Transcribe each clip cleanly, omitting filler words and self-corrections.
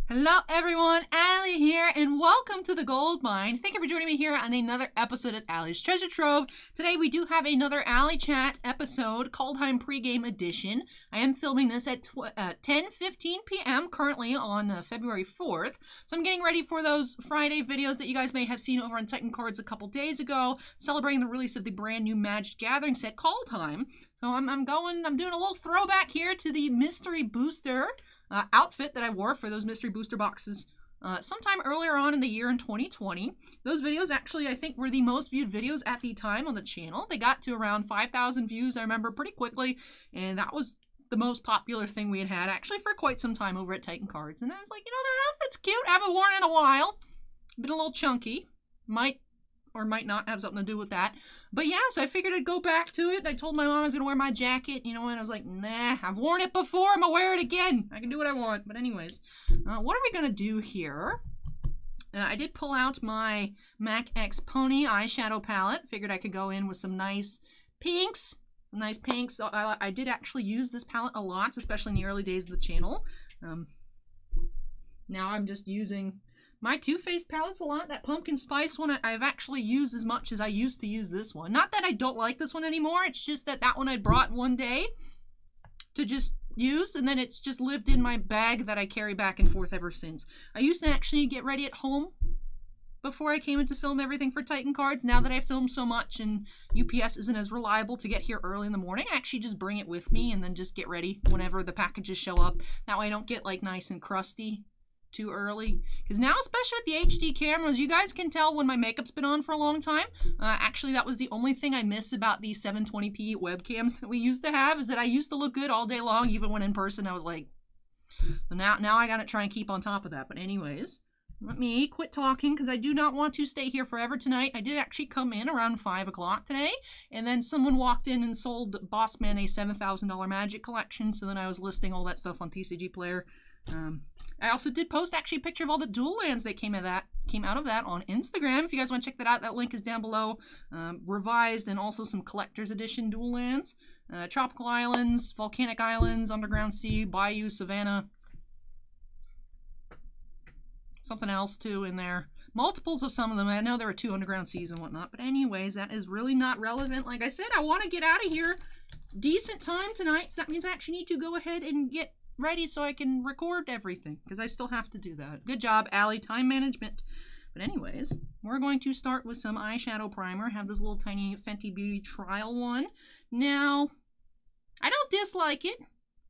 Hello everyone, Allie here, and welcome to the Gold Mine. Thank you for joining me here on another episode of Allie's Treasure Trove. Today we do have another ALLYCHAT episode, Kaldheim pregame edition. I am filming this at 10:15 p.m. currently on February 4th. So I'm getting ready for those Friday videos that you guys may have seen over on Titan Cards a couple days ago, celebrating the release of the brand new Magic Gathering set, Kaldheim. So I'm doing a little throwback here to the mystery booster outfit that I wore for those mystery booster boxes sometime earlier on in the year in 2020. Those videos actually, I think, were the most viewed videos at the time on the channel. They got to around 5,000 views, I remember, pretty quickly, and that was the most popular thing we had actually for quite some time over at Titan Cards. And I was like, you know, that outfit's cute. I haven't worn it in a while. Been a little chunky. Might or might not have something to do with that. But yeah, so I figured I'd go back to it. I told my mom I was going to wear my jacket, you know, and I was like, nah, I've worn it before. I'm going to wear it again. I can do what I want. But anyways, what are we going to do here? I did pull out my MAC X Pony eyeshadow palette. Figured I could go in with some nice pinks. Nice pinks. So I did actually use this palette a lot, especially in the early days of the channel. Now I'm just using my Too Faced palettes a lot. That pumpkin spice one I've actually used as much as I used to use this one. Not that I don't like this one anymore. It's just that one I brought one day to just use, and then it's just lived in my bag that I carry back and forth ever since. I used to actually get ready at home before I came in to film everything for Titan Cards. Now that I film so much and UPS isn't as reliable to get here early in the morning, I actually just bring it with me and then just get ready whenever the packages show up. That way I don't get like nice and crusty too early, because now, especially with the HD cameras, you guys can tell when my makeup's been on for a long time. Actually, that was the only thing I miss about the 720p webcams that we used to have, is that I used to look good all day long, even when in person I was like, now I gotta try and keep on top of that. But anyways, let me quit talking, because I do not want to stay here forever tonight. I did actually come in around 5 o'clock today, and then someone walked in and sold Bossman a $7,000 Magic collection, so then I was listing all that stuff on TCG Player. I also did post actually a picture of all the dual lands that came out of that on Instagram. If you guys want to check that out, that link is down below. Revised and also some collector's edition dual lands. Tropical Islands, Volcanic Islands, Underground Sea, Bayou, Savannah. Something else too in there. Multiples of some of them. I know there were 2 Underground Seas and whatnot. But anyways, that is really not relevant. Like I said, I want to get out of here decent time tonight. So that means I actually need to go ahead and get ready so I can record everything, because I still have to do that. Good job, Allie, time management. But anyways, we're going to start with some eyeshadow primer. Have this little tiny Fenty Beauty trial one. Now, I don't dislike it,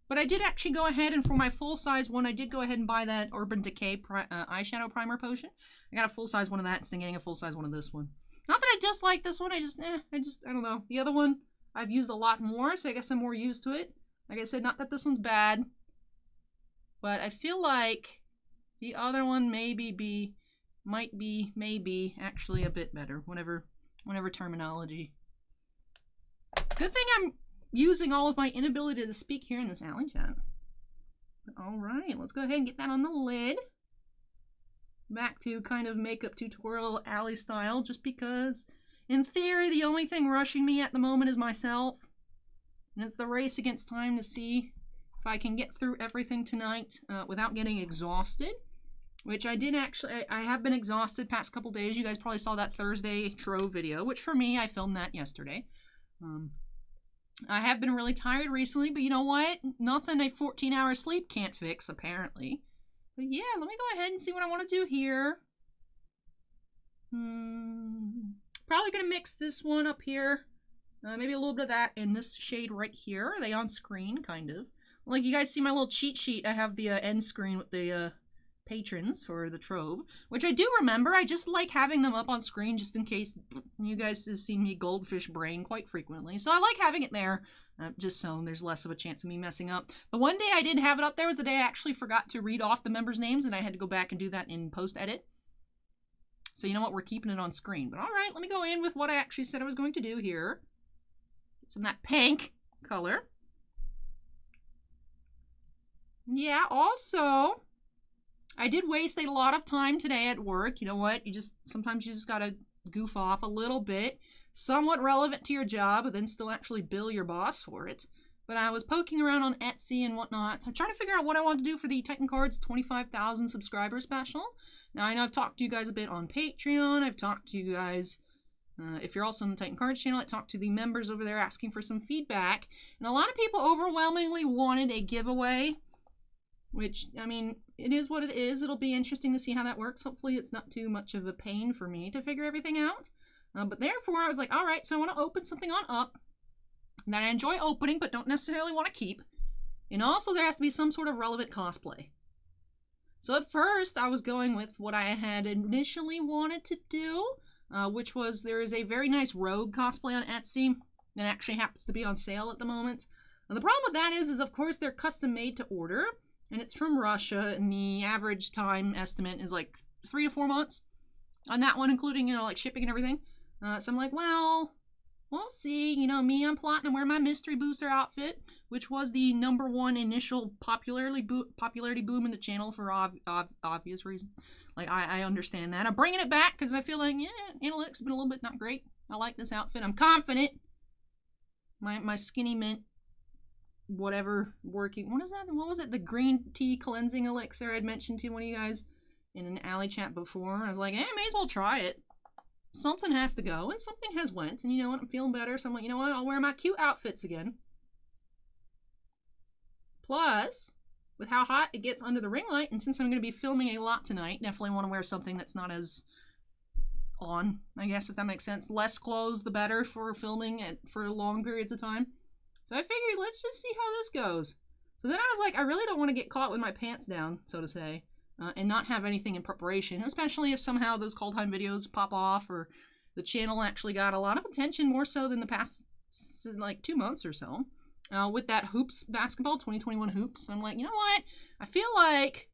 but I did actually go ahead, and for my full-size one, I did go ahead and buy that Urban Decay eyeshadow primer potion. I got a full-size one of that instead of getting a full-size one of this one. Not that I dislike this one, I don't know. The other one, I've used a lot more, so I guess I'm more used to it. Like I said, not that this one's bad, but I feel like the other one might be actually a bit better. Whatever terminology. Good thing I'm using all of my inability to speak here in this ALLYCHAT. Alright, let's go ahead and get that on the lid. Back to kind of makeup tutorial Allie style, just because in theory the only thing rushing me at the moment is myself. And it's the race against time to see if I can get through everything tonight without getting exhausted, which I did actually. I have been exhausted past couple days. You guys probably saw that Thursday Trove video, which for me, I filmed that yesterday. I have been really tired recently, but you know what? Nothing a 14-hour sleep can't fix, apparently. But yeah, let me go ahead and see what I want to do here. Probably going to mix this one up here. Maybe a little bit of that in this shade right here. Are they on screen? Kind of. Like, you guys see my little cheat sheet. I have the end screen with the patrons for the Trove, which I do remember. I just like having them up on screen just in case. You guys have seen me goldfish brain quite frequently, so I like having it there just so there's less of a chance of me messing up. The one day I didn't have it up there was the day I actually forgot to read off the members' names, and I had to go back and do that in post-edit. So you know what? We're keeping it on screen. But alright, let me go in with what I actually said I was going to do here. Get some of that pink color. Yeah, also, I did waste a lot of time today at work. You know what? Sometimes you just gotta goof off a little bit. Somewhat relevant to your job, but then still actually bill your boss for it. But I was poking around on Etsy and whatnot. I'm trying to figure out what I want to do for the Titan Cards 25,000 subscriber special. Now, I know I've talked to you guys a bit on Patreon. I've talked to you guys, if you're also on the Titan Cards channel, I talked to the members over there asking for some feedback. And a lot of people overwhelmingly wanted a giveaway, which, I mean, it is what it is. It'll be interesting to see how that works. Hopefully it's not too much of a pain for me to figure everything out. But therefore, I was like, all right, so I want to open something on Up that I enjoy opening but don't necessarily want to keep. And also there has to be some sort of relevant cosplay. So at first, I was going with what I had initially wanted to do, which was there is a very nice Rogue cosplay on Etsy that actually happens to be on sale at the moment. And the problem with that is of course they're custom made to order, and it's from Russia, and the average time estimate is like 3 to 4 months on that one, including, you know, like shipping and everything. So I'm like, well, we'll see. You know, me, I'm plotting to wear my mystery booster outfit, which was the #1 initial popularity boom in the channel for obvious reason. Like, I understand that. I'm bringing it back because I feel like, yeah, analytics have been a little bit not great. I like this outfit. I'm confident. My skinny mint, whatever, working. What is that? What was it? The green tea cleansing elixir I'd mentioned to one of you guys in an alley chat before. I was like, may as well try it. Something has to go, and something has went, and you know what, I'm feeling better, so I'm like, you know what, I'll wear my cute outfits again. Plus, with how hot it gets under the ring light, and since I'm going to be filming a lot tonight, definitely want to wear something that's not as on, I guess, if that makes sense. Less clothes, the better for filming for long periods of time. So I figured, let's just see how this goes. So then I was like, I really don't want to get caught with my pants down, so to say. And not have anything in preparation, especially if somehow those Kaldheim videos pop off, or the channel actually got a lot of attention, more so than the past, like, 2 months or so, with that Hoops basketball, 2021 Hoops. I'm like, you know what? I feel like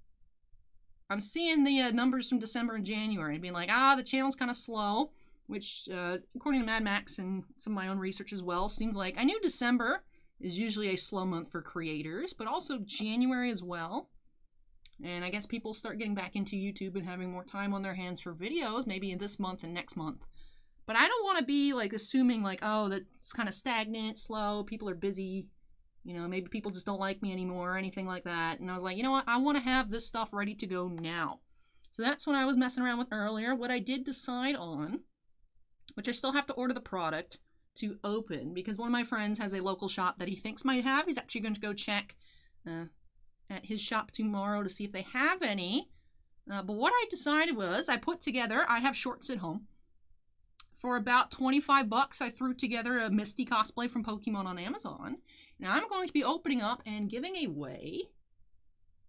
I'm seeing the numbers from December and January and being like, the channel's kind of slow, which, according to Mad Max and some of my own research as well, seems like I knew December is usually a slow month for creators, but also January as well. And I guess people start getting back into YouTube and having more time on their hands for videos, maybe in this month and next month. But I don't want to be, like, assuming, like, oh, that's kind of stagnant, slow, people are busy, you know, maybe people just don't like me anymore or anything like that. And I was like, you know what, I want to have this stuff ready to go now. So that's what I was messing around with earlier. What I did decide on, which I still have to order the product to open, because one of my friends has a local shop that he thinks might have. He's actually going to go check at his shop tomorrow to see if they have any. But what I decided was, I have shorts at home. For about 25 bucks, I threw together a Misty cosplay from Pokemon on Amazon. Now I'm going to be opening up and giving away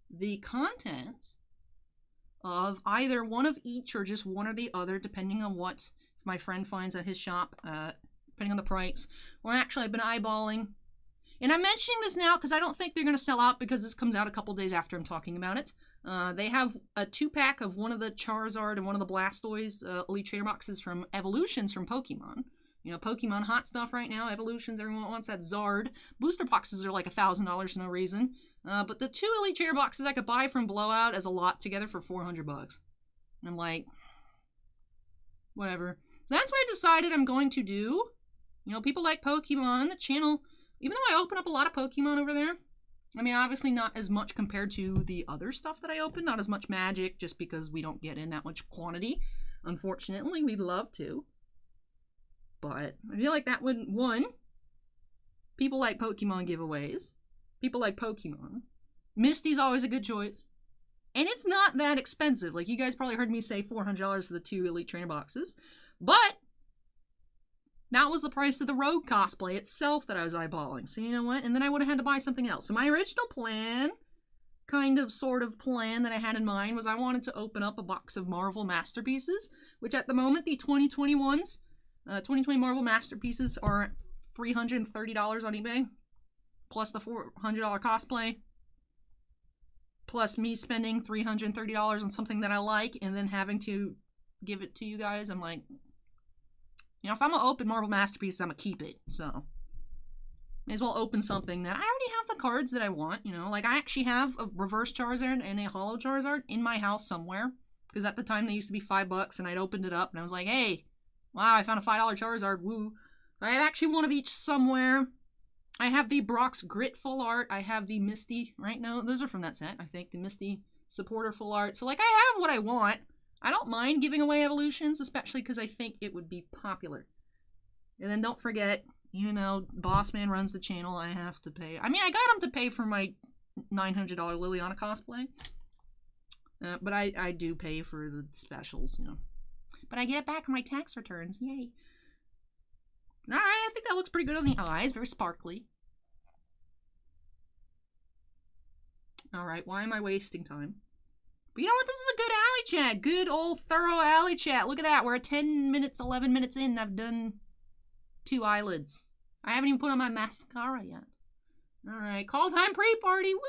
the contents of either one of each or just one or the other, depending on what my friend finds at his shop, depending on the price. Or actually, I've been eyeballing. And I'm mentioning this now because I don't think they're going to sell out, because this comes out a couple days after I'm talking about it. They have a 2-pack of one of the Charizard and one of the Blastoise Elite Trainer boxes from Evolutions from Pokemon. You know, Pokemon hot stuff right now. Evolutions, everyone wants that Zard. Booster boxes are like $1,000 for no reason. But the 2 Elite Trainer boxes I could buy from Blowout as a lot together for 400 bucks. And I'm like, whatever. So that's what I decided I'm going to do. You know, people like Pokemon. The channel, even though I open up a lot of Pokemon over there, I mean, obviously not as much compared to the other stuff that I open. Not as much Magic, just because we don't get in that much quantity. Unfortunately, we'd love to. But I feel like that would, one, people like Pokemon giveaways. People like Pokemon. Misty's always a good choice. And it's not that expensive. Like, you guys probably heard me say $400 for the 2 Elite Trainer boxes. But that was the price of the Rogue cosplay itself that I was eyeballing. So you know what? And then I would have had to buy something else. So my original plan, sort of plan that I had in mind, was I wanted to open up a box of Marvel Masterpieces, which at the moment, the 2020 Marvel Masterpieces are $330 on eBay, plus the $400 cosplay, plus me spending $330 on something that I like and then having to give it to you guys. I'm like, you know, if I'm going to open Marvel Masterpieces, I'm going to keep it. So, may as well open something that I already have the cards that I want, you know. Like, I actually have a reverse Charizard and a holo Charizard in my house somewhere. Because at the time, they used to be $5, and I'd opened it up, and I was like, hey, wow, I found a $5 Charizard, woo. I have actually one of each somewhere. I have the Brock's Grit full art. I have the Misty, right? No, those are from that set, I think. The Misty supporter full art. So, like, I have what I want. I don't mind giving away evolutions, especially because I think it would be popular. And then don't forget, you know, Bossman runs the channel. I have to pay. I mean, I got him to pay for my $900 Liliana cosplay. But I do pay for the specials, you know. But I get it back on my tax returns. Yay. Alright, I think that looks pretty good on the eyes. Very sparkly. Alright, why am I wasting time? But you know what? This is a good alley chat. Good old thorough alley chat. Look at that. We're at 10 minutes, 11 minutes in. I've done 2 eyelids. I haven't even put on my mascara yet. Alright, Kaldheim pre-party. Woo!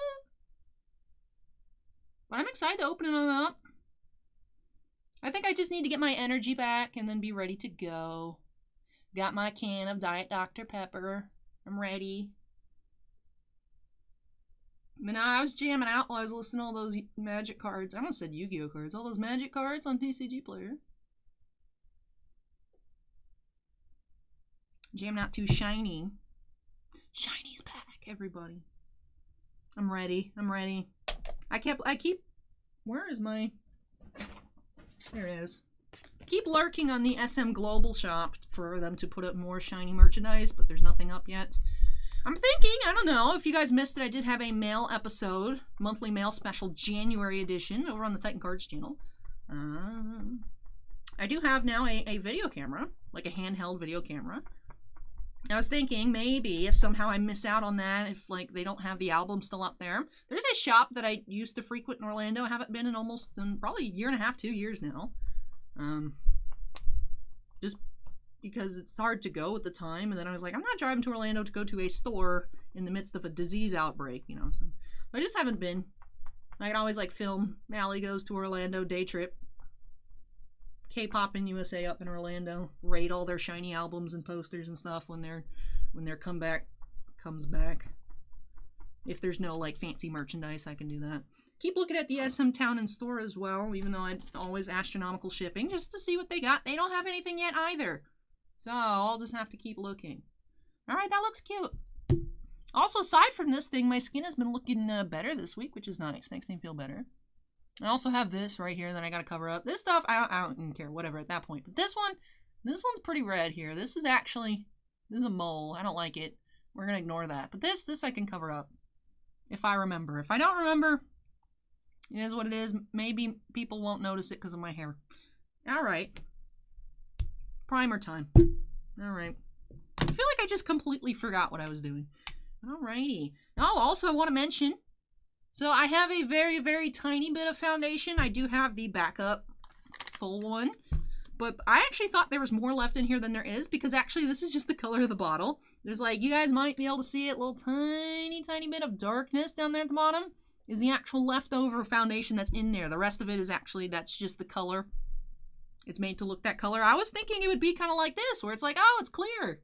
But I'm excited to open it on up. I think I just need to get my energy back and then be ready to go. Got my can of Diet Dr. Pepper. I'm ready. But now I was jamming out while I was listening to all those magic cards. I almost said Yu-Gi-Oh cards. All those magic cards on TCG Player. Jamming out to Shiny. Shiny's back, everybody. I'm ready. I'm ready. I keep, where is my, there it is. Keep lurking on the SM Global shop for them to put up more Shiny merchandise, but there's nothing up yet. I'm thinking, I don't know, if you guys missed it, I did have a mail episode, monthly mail special January edition over on the Titan Cards channel. I do have now a video camera, like a handheld video camera. I was thinking maybe if somehow I miss out on that, if like they don't have the album still up there. There's a shop that I used to frequent in Orlando. I haven't been in almost probably a year and a half, 2 years now. Just because it's hard to go at the time, and then I was like, I'm not driving to Orlando to go to a store in the midst of a disease outbreak, you know. So I just haven't been. I can always like film Allie goes to Orlando day trip. K-pop in USA up in Orlando, raid all their Shiny albums and posters and stuff when their comeback comes back. If there's no like fancy merchandise, I can do that. Keep looking at the SM Town and Store as well, even though I always astronomical shipping, just to see what they got. They don't have anything yet either. So I'll just have to keep looking. Alright, that looks cute. Also, aside from this thing, my skin has been looking better this week, which is nice. Makes me feel better. I also have this right here that I gotta cover up. This stuff, I don't care, whatever at that point. But this one's pretty red here. This is a mole. I don't like it. We're gonna ignore that. But this I can cover up. If I remember. If I don't remember, it is what it is. Maybe people won't notice it because of my hair. Alright. Primer time. Alright. I feel like I just completely forgot what I was doing. Alrighty. Now, also I want to mention, so I have a very, very tiny bit of foundation. I do have the backup full one. But I actually thought there was more left in here than there is, because actually this is just the color of the bottle. There's like, you guys might be able to see it, little tiny, tiny bit of darkness down there at the bottom is the actual leftover foundation that's in there. The rest of it is actually, that's just the color. It's made to look that color. I was thinking it would be kind of like this, where it's like, oh, it's clear.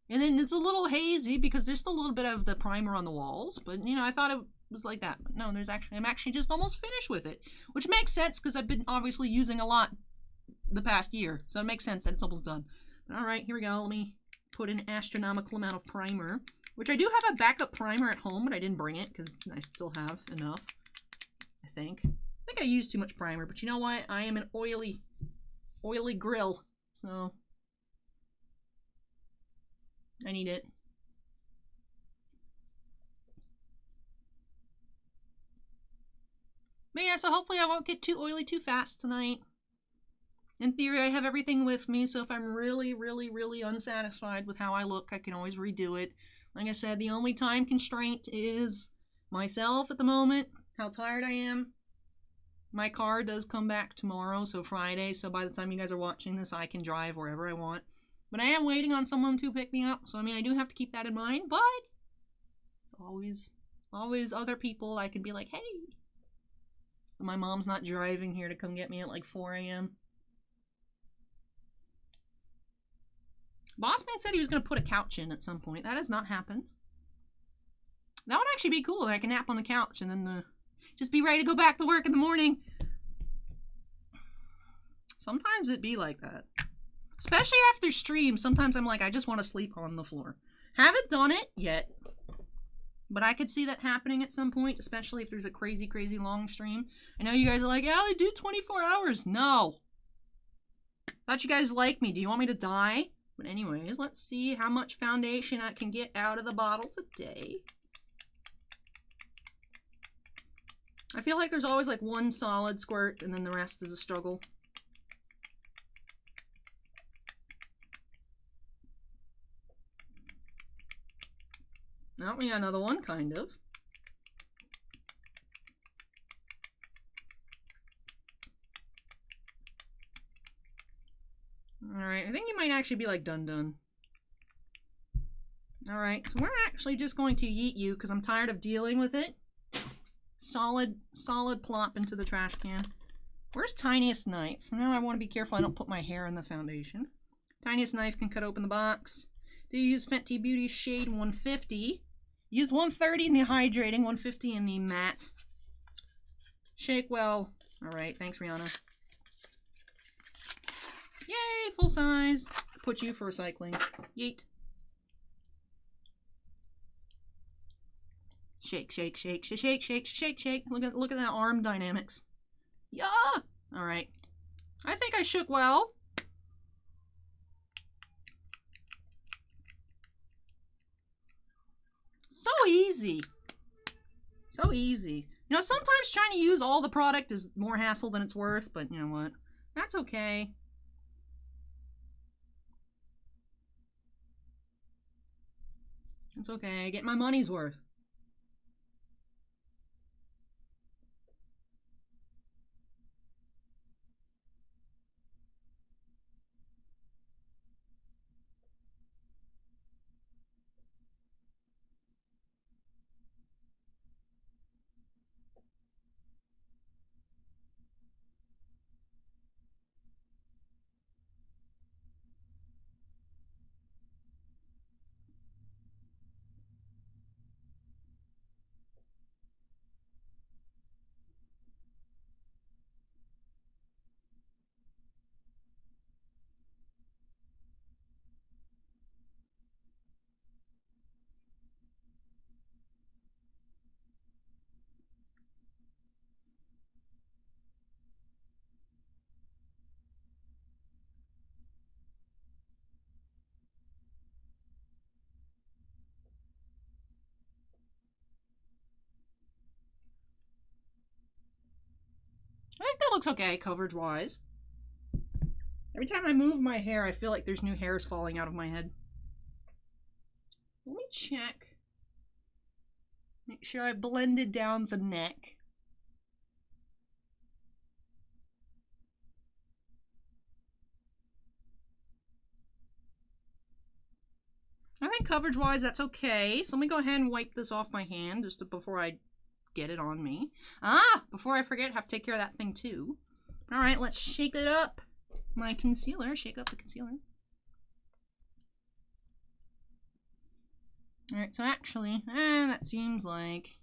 And then it's a little hazy because there's still a little bit of the primer on the walls. But, you know, I thought it was like that. But no, I'm actually just almost finished with it. Which makes sense because I've been obviously using a lot the past year. So it makes sense that it's almost done. Alright, here we go. Let me put an astronomical amount of primer. Which I do have a backup primer at home, but I didn't bring it because I still have enough. I think I used too much primer, but you know what? I am an oily grill. So I need it. But yeah, so hopefully I won't get too oily too fast tonight. In theory, I have everything with me, so if I'm really, really, really unsatisfied with how I look, I can always redo it. Like I said, the only time constraint is myself at the moment, how tired I am. My car does come back tomorrow, so Friday, so by the time you guys are watching this, I can drive wherever I want. But I am waiting on someone to pick me up, so I mean, I do have to keep that in mind, but there's always other people I can be like, hey, my mom's not driving here to come get me at like 4 a.m. Bossman said he was going to put a couch in at some point. That has not happened. That would actually be cool. I can nap on the couch and then just be ready to go back to work in the morning. Sometimes it be like that. Especially after streams. Sometimes I'm like, I just want to sleep on the floor. Haven't done it yet. But I could see that happening at some point, especially if there's a crazy, crazy long stream. I know you guys are like, Allie, do 24 hours. No. Thought you guys like me. Do you want me to die? But anyways, let's see how much foundation I can get out of the bottle today. I feel like there's always like one solid squirt and then the rest is a struggle. Oh, we got another one, kind of. Alright, I think you might actually be like done. Alright, so we're actually just going to yeet you because I'm tired of dealing with it. Solid plop into the trash can. Where's Tiniest Knife? Now I want to be careful I don't put my hair in the foundation. Tiniest Knife can cut open the box. Do you use Fenty Beauty Shade 150? Use 130 in the hydrating, 150 in the matte. Shake well. Alright, thanks Rihanna. Yay, full size. Put you for recycling. Yeet. Shake, shake, shake, shake, shake, shake, shake, shake. Look at that arm dynamics. Yeah! Alright. I think I shook well. So easy. So easy. You know, sometimes trying to use all the product is more hassle than it's worth, but you know what? That's okay. It's okay. Get my money's worth. I think that looks okay, coverage-wise. Every time I move my hair, I feel like there's new hairs falling out of my head. Let me check. Make sure I blended down the neck. I think coverage-wise, that's okay. So let me go ahead and wipe this off my hand just before I get it on me. Before I forget, have to take care of that thing too. All right, let's shake it up. My concealer, shake up the concealer. All right, so actually, that seems like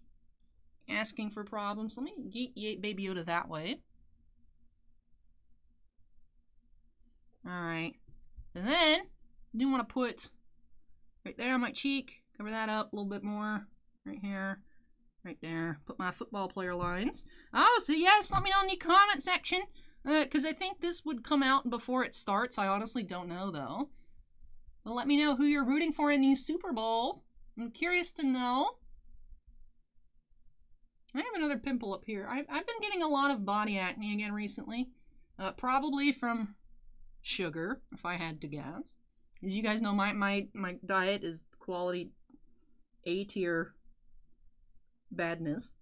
asking for problems. Let me get Baby Yoda that way. All right, and then I do want to put right there on my cheek, cover that up a little bit more, right here. Right there. Put my football player lines. Oh, so yes, let me know in the comment section. Because I think this would come out before it starts. I honestly don't know, though. Well, let me know who you're rooting for in the Super Bowl. I'm curious to know. I have another pimple up here. I've been getting a lot of body acne again recently. Probably from sugar, if I had to guess. As you guys know, my diet is quality A tier badness.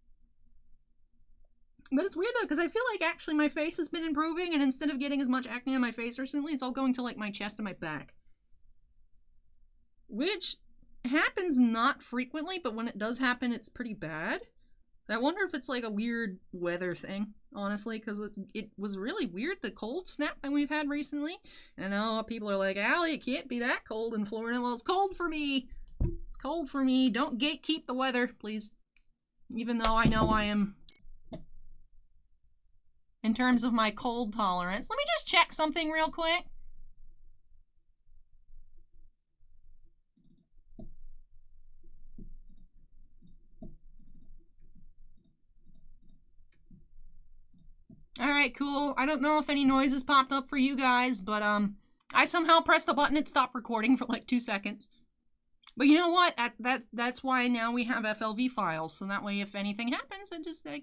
But it's weird though, because I feel like actually my face has been improving, and instead of getting as much acne on my face recently, it's all going to like my chest and my back. Which happens not frequently, but when it does happen, it's pretty bad. I wonder if it's like a weird weather thing, honestly, because it was really weird, the cold snap that we've had recently. And I know people are like, Allie, it can't be that cold in Florida. Well, it's cold for me. It's cold for me. Don't gatekeep the weather, please. Even though I know I am, in terms of my cold tolerance. Let me just check something real quick. Alright, cool. I don't know if any noises popped up for you guys, but, I somehow pressed the button and stopped recording for like 2 seconds. But you know what? That's why now we have FLV files, so that way if anything happens, I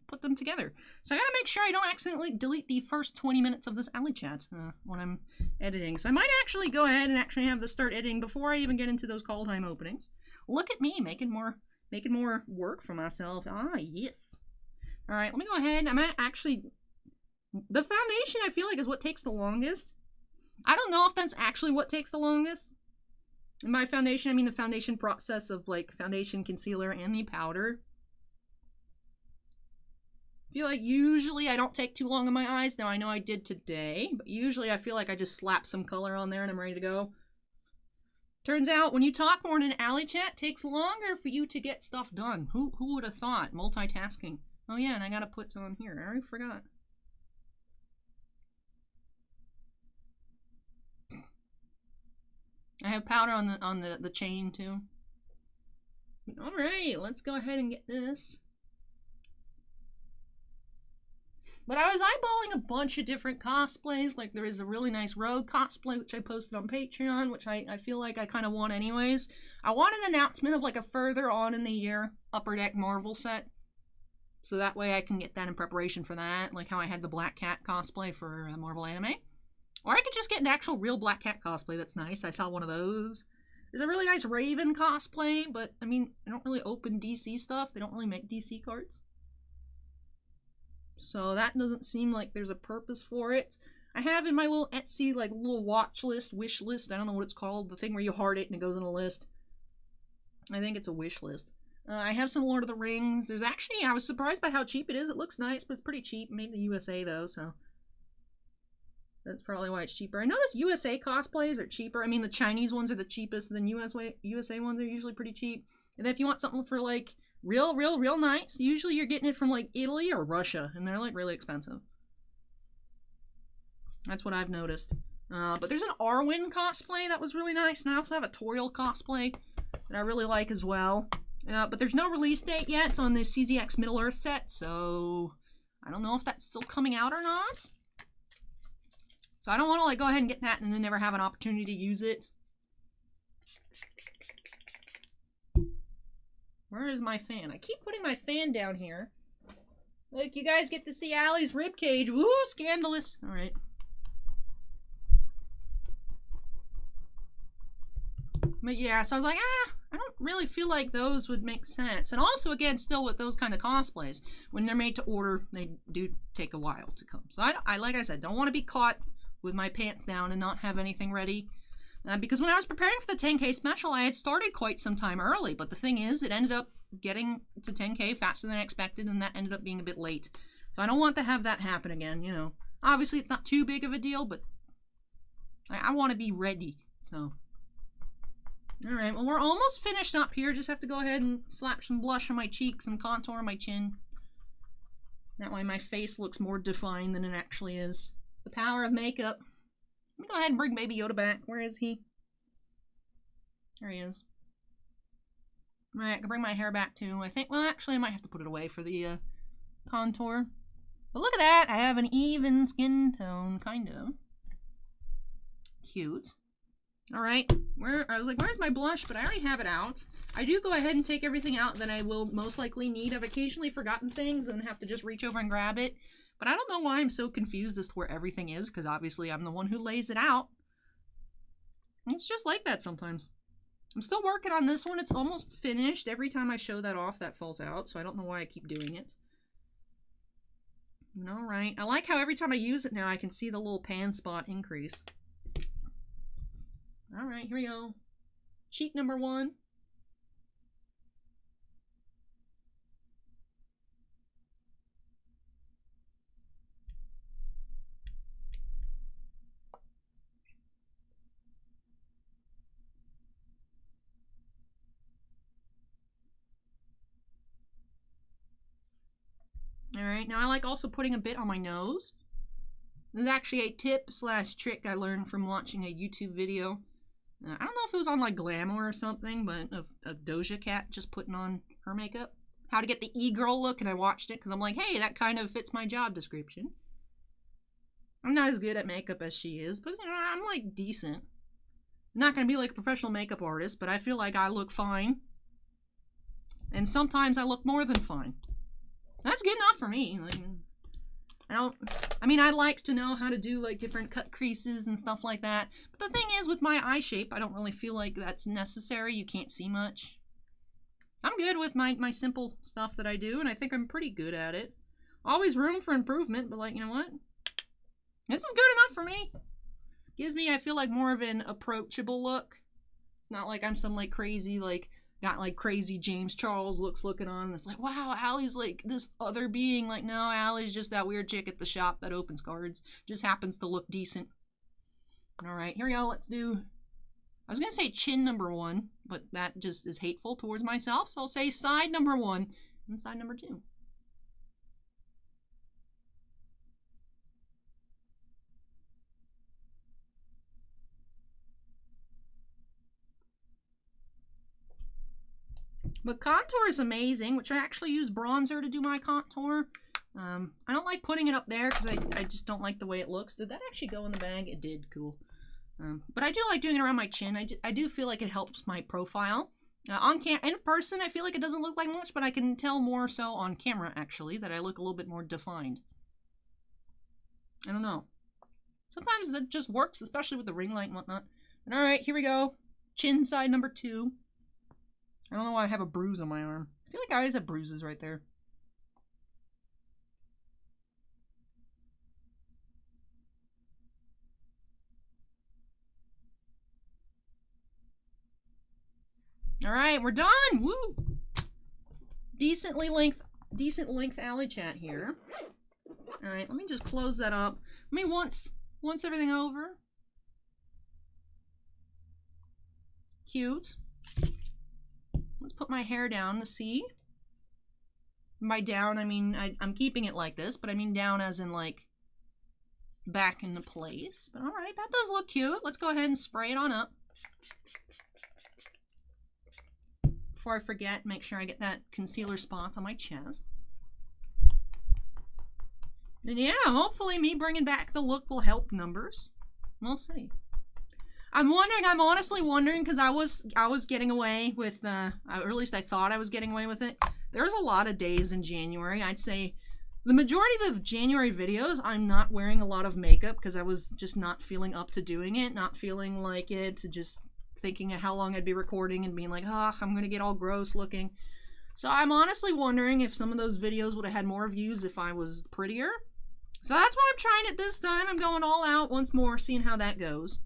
put them together. So I gotta make sure I don't accidentally delete the first 20 minutes of this ALLYCHAT when I'm editing. So I might actually go ahead and actually have this start editing before I even get into those Kaldheim openings. Look at me, making more work for myself. Ah, yes. Alright, let me go ahead. I'm gonna actually... The foundation, I feel like, is what takes the longest. I don't know if that's actually what takes the longest. In my foundation, I mean the foundation process of, like, foundation, concealer, and the powder. I feel like usually I don't take too long on my eyes. Now, I know I did today, but usually I feel like I just slap some color on there and I'm ready to go. Turns out, when you talk more in an ALLYCHAT, it takes longer for you to get stuff done. Who would have thought? Multitasking. Oh yeah, and I gotta put on here. I already forgot. I have powder on the chain too. Alright, let's go ahead and get this. But I was eyeballing a bunch of different cosplays. Like there is a really nice Rogue cosplay which I posted on Patreon, which I feel like I kind of want anyways. I want an announcement of like a further on in the year Upper Deck Marvel set. So that way I can get that in preparation for that. Like how I had the Black Cat cosplay for Marvel Anime. Or I could just get an actual real Black Cat cosplay. That's nice. I saw one of those. There's a really nice Raven cosplay, but, I mean, I don't really open DC stuff. They don't really make DC cards. So that doesn't seem like there's a purpose for it. I have in my little Etsy, like, little watch list, wish list. I don't know what it's called. The thing where you heart it and it goes in a list. I think it's a wish list. I have some Lord of the Rings. There's actually, I was surprised by how cheap it is. It looks nice, but it's pretty cheap. Made in the USA, though, so... That's probably why it's cheaper. I noticed USA cosplays are cheaper. I mean, the Chinese ones are the cheapest, and then USA ones are usually pretty cheap. And then if you want something for, like, real nice, usually you're getting it from, like, Italy or Russia, and they're, like, really expensive. That's what I've noticed. But there's an Arwen cosplay that was really nice, and I also have a Toriel cosplay that I really like as well. But there's no release date yet on the CZX Middle-earth set, so I don't know if that's still coming out or not. So I don't want to like go ahead and get that and then never have an opportunity to use it. Where is my fan? I keep putting my fan down here. Look, you guys get to see Allie's ribcage. Woo, scandalous. All right. But yeah, so I was like, I don't really feel like those would make sense. And also, again, still with those kind of cosplays, when they're made to order, they do take a while to come. So I like I said, don't want to be caught with my pants down and not have anything ready. Because when I was preparing for the 10K special, I had started quite some time early. But the thing is, it ended up getting to 10K faster than I expected, and that ended up being a bit late. So I don't want to have that happen again, you know. Obviously, it's not too big of a deal, but I want to be ready, so... Alright, well, we're almost finished up here. Just have to go ahead and slap some blush on my cheeks and contour on my chin. That way my face looks more defined than it actually is. The power of makeup. Let me go ahead and bring Baby Yoda back. Where is he? There he is. Alright, I can bring my hair back too. I think, well, actually, I might have to put it away for the contour. But look at that! I have an even skin tone, kind of. Cute. Alright, I was like, where's my blush? But I already have it out. I do go ahead and take everything out that I will most likely need. I've occasionally forgotten things and have to just reach over and grab it. But I don't know why I'm so confused as to where everything is, because obviously I'm the one who lays it out. It's just like that sometimes. I'm still working on this one. It's almost finished. Every time I show that off, that falls out, so I don't know why I keep doing it. Alright, I like how every time I use it now, I can see the little pan spot increase. Alright, here we go. Cheek number 1. Alright, now I like also putting a bit on my nose. This is actually a tip/trick I learned from watching a YouTube video. I don't know if it was on like Glamour or something, but of Doja Cat just putting on her makeup. How to get the e-girl look, and I watched it because I'm like, hey, that kind of fits my job description. I'm not as good at makeup as she is, but you know, I'm like decent. I'm not gonna be like a professional makeup artist, but I feel like I look fine. And sometimes I look more than fine. That's good enough for me. Like, I like to know how to do like different cut creases and stuff like that. But the thing is, with my eye shape, I don't really feel like that's necessary. You can't see much. I'm good with my simple stuff that I do, and I think I'm pretty good at it. Always room for improvement, but like, you know what? This is good enough for me. Gives me, I feel like, more of an approachable look. It's not like I'm some like crazy, like, got like crazy James Charles looks looking on, and it's like, wow, Ally's like this other being. Like, no, Ally's just that weird chick at the shop that opens cards. Just happens to look decent. Alright, here we go. Let's do, I was going to say chin number 1, but that just is hateful towards myself, so I'll say side number 1 and side number 2. But contour is amazing, which I actually use bronzer to do my contour. I don't like putting it up there because I just don't like the way it looks. Did that actually go in the bag? It did. Cool. But I do like doing it around my chin. I do feel like it helps my profile. In person, I feel like it doesn't look like much, but I can tell more so on camera, actually, that I look a little bit more defined. I don't know. Sometimes it just works, especially with the ring light and whatnot. And alright, here we go. Chin side number 2. I don't know why I have a bruise on my arm. I feel like I always have bruises right there. Alright, we're done! Woo! Decent length ALLYCHAT here. Alright, let me just close that up. Let me once everything over. Cute. Let's put my hair down to see. By down, I mean, I'm keeping it like this, but I mean down as in, like, back into place. But alright, that does look cute. Let's go ahead and spray it on up. Before I forget, make sure I get that concealer spots on my chest. And yeah, hopefully me bringing back the look will help numbers. We'll see. I'm honestly wondering, because I was getting away with, or at least I thought I was getting away with it. There's a lot of days in January. I'd say the majority of the January videos, I'm not wearing a lot of makeup because I was just not feeling up to doing it, not feeling like it, just thinking of how long I'd be recording and being like, oh, I'm going to get all gross looking. So I'm honestly wondering if some of those videos would have had more views if I was prettier. So that's why I'm trying it this time. I'm going all out once more, seeing how that goes.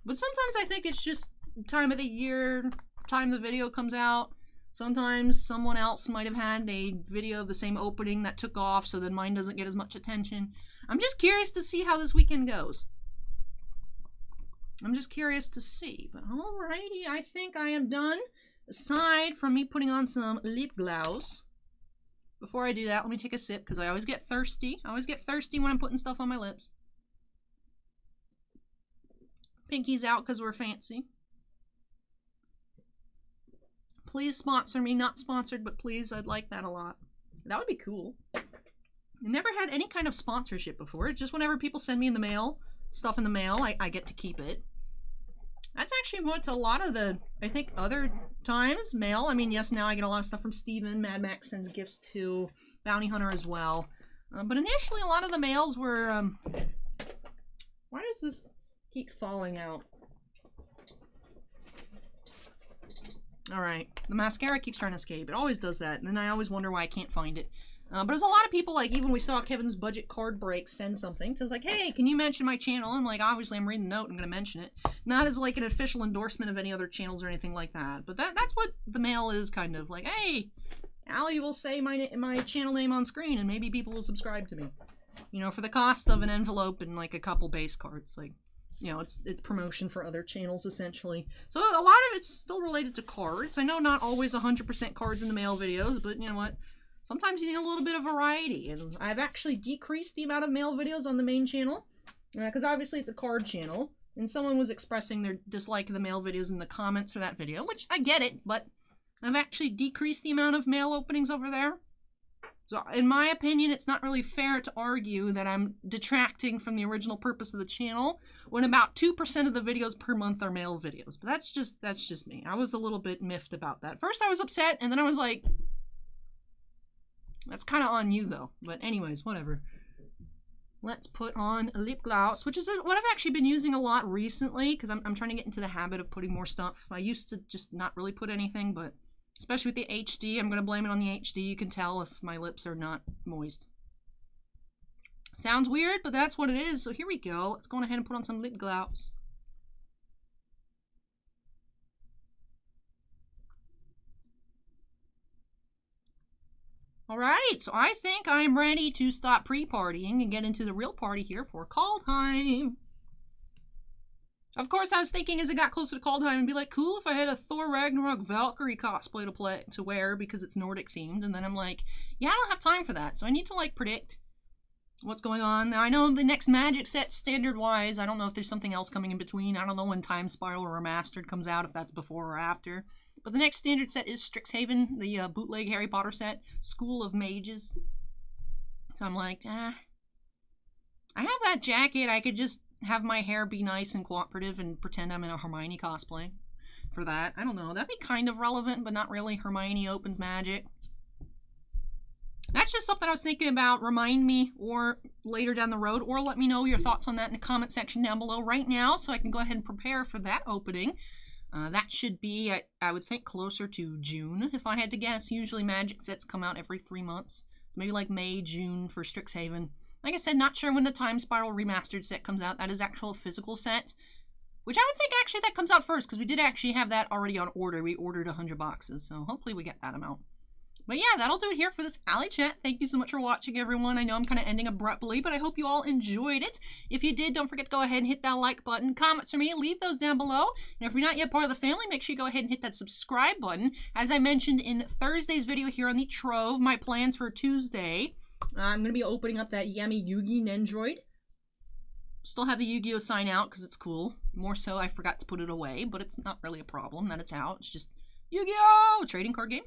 But sometimes I think it's just time of the year, time the video comes out. Sometimes someone else might have had a video of the same opening that took off, so then mine doesn't get as much attention. I'm just curious to see how this weekend goes. I'm just curious to see. But alrighty, I think I am done. Aside from me putting on some lip gloss. Before I do that, let me take a sip, because I always get thirsty. I always get thirsty when I'm putting stuff on my lips. Pinky's out because we're fancy. Please sponsor me. Not sponsored, but please, I'd like that a lot. That would be cool. I never had any kind of sponsorship before. It's just whenever people send me in the mail, stuff in the mail, I get to keep it. That's actually what a lot of the, I think, other times, mail. I mean, yes, now I get a lot of stuff from Steven. Mad Max sends gifts to Bounty Hunter as well. But initially, a lot of the mails were, why does this keep falling out? Alright, the mascara keeps trying to escape. It always does that, and then I always wonder why I can't find it. But there's a lot of people, like, even we saw Kevin's budget card break send something. So it's like, hey, can you mention my channel? And like, obviously I'm reading the note, I'm going to mention it. Not as like an official endorsement of any other channels or anything like that. But that's what the mail is, kind of. Like, hey, Allie will say my channel name on screen, and maybe people will subscribe to me. You know, for the cost of an envelope and like a couple base cards. Like, you know, it's promotion for other channels, essentially. So a lot of it's still related to cards. I know not always 100% cards in the mail videos, but you know what? Sometimes you need a little bit of variety, and I've actually decreased the amount of mail videos on the main channel, because obviously it's a card channel, and someone was expressing their dislike of the mail videos in the comments for that video, which I get it, but I've actually decreased the amount of mail openings over there. So in my opinion, it's not really fair to argue that I'm detracting from the original purpose of the channel when about 2% of the videos per month are male videos. But that's just me. I was a little bit miffed about that. First I was upset, and then I was like, that's kind of on you though. But anyways, whatever. Let's put on a lip gloss, which is what I've actually been using a lot recently because I'm trying to get into the habit of putting more stuff. I used to just not really put anything, but especially with the HD, I'm going to blame it on the HD. You can tell if my lips are not moist. Sounds weird, but that's what it is. So here we go. Let's go ahead and put on some lip gloss. Alright, so I think I'm ready to stop pre-partying and get into the real party here for Kaldheim. Of course, I was thinking as it got closer to Kaldheim, it'd be like, cool if I had a Thor Ragnarok Valkyrie cosplay to wear because it's Nordic themed. And then I'm like, yeah, I don't have time for that. So I need to like predict what's going on. Now I know the next Magic set standard-wise, I don't know if there's something else coming in between. I don't know when Time Spiral Remastered comes out, if that's before or after. But the next standard set is Strixhaven, the bootleg Harry Potter set, School of Mages. So I'm like, I have that jacket. I could just have my hair be nice and cooperative and pretend I'm in a Hermione cosplay for that. I don't know. That'd be kind of relevant, but not really. Hermione opens magic. That's just something I was thinking about. Remind me or later down the road, or let me know your thoughts on that in the comment section down below right now so I can go ahead and prepare for that opening. That should be, I would think, closer to June, if I had to guess. Usually magic sets come out every 3 months. So maybe like May, June for Strixhaven. Like I said, not sure when the Time Spiral Remastered set comes out. That is actual physical set. Which I would think actually that comes out first, because we did actually have that already on order. We ordered 100 boxes, so hopefully we get that amount. But yeah, that'll do it here for this ALLYCHAT. Thank you so much for watching, everyone. I know I'm kind of ending abruptly, but I hope you all enjoyed it. If you did, don't forget to go ahead and hit that like button. Comments from me, leave those down below. And if you're not yet part of the family, make sure you go ahead and hit that subscribe button. As I mentioned in Thursday's video here on the Trove, my plans for Tuesday, I'm going to be opening up that Yummy Yugi Nendroid. Still have the Yu-Gi-Oh sign out because it's cool. More so, I forgot to put it away, but it's not really a problem that it's out. It's just Yu-Gi-Oh! A trading card game.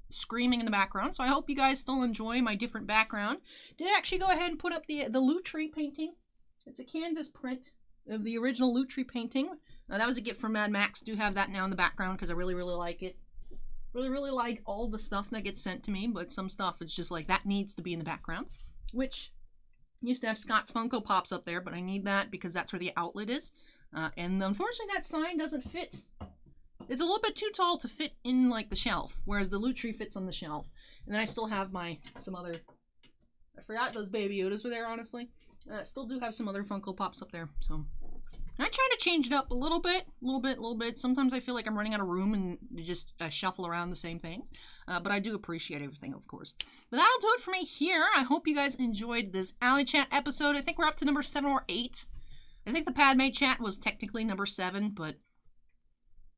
Screaming in the background, so I hope you guys still enjoy my different background. Did actually go ahead and put up the Lutri painting. It's a canvas print of the original Lutri painting. That was a gift from Mad Max. Do have that now in the background because I really like it. Really like all the stuff that gets sent to me, but some stuff it's just like that needs to be in the background. Which used to have Scott's Funko Pops up there, but I need that because that's where the outlet is. And unfortunately that sign doesn't fit. It's a little bit too tall to fit in, like, the shelf, whereas the Lutri fits on the shelf. And then I still have some other... I forgot those Baby Yodas were there, honestly. I still do have some other Funko Pops up there, so... I try to change it up a little bit. Sometimes I feel like I'm running out of room and just shuffle around the same things. But I do appreciate everything, of course. But that'll do it for me here. I hope you guys enjoyed this ALLYCHAT episode. I think we're up to number 7 or 8. I think the Padme chat was technically number 7, but...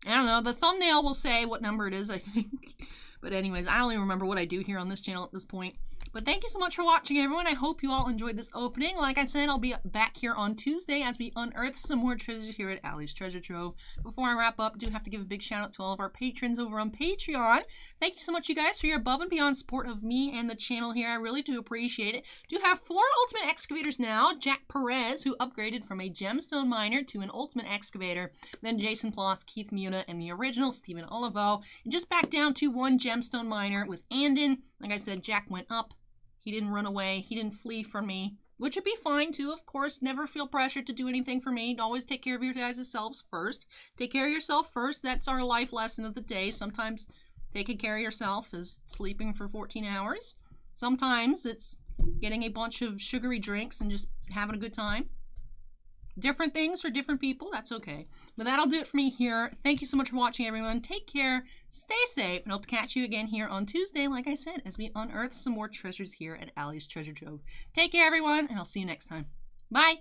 I don't know, the thumbnail will say what number it is, I think. But anyways, I don't even remember what I do here on this channel at this point. But thank you so much for watching, everyone. I hope you all enjoyed this opening. Like I said, I'll be back here on Tuesday as we unearth some more treasures here at Ally's Treasure Trove. Before I wrap up, I do have to give a big shout out to all of our patrons over on Patreon. Thank you so much, you guys, for your above and beyond support of me and the channel here. I really do appreciate it. Do have 4 Ultimate Excavators now. Jack Perez, who upgraded from a Gemstone Miner to an Ultimate Excavator. Then Jason Ploss, Keith Muna, and the original Stephen Olivo. And just back down to 1 Gemstone Miner with Andon. Like I said, Jack went up. He didn't run away. He didn't flee from me, which would be fine too, of course. Never feel pressured to do anything for me. Always take care of your guys' selves first. Take care of yourself first. That's our life lesson of the day. Sometimes taking care of yourself is sleeping for 14 hours. Sometimes it's getting a bunch of sugary drinks and just having a good time. Different things for different people. That's okay. But that'll do it for me here. Thank you so much for watching, everyone. Take care. Stay safe. And hope to catch you again here on Tuesday, like I said, as we unearth some more treasures here at Ally's Treasure Trove. Take care, everyone, and I'll see you next time. Bye.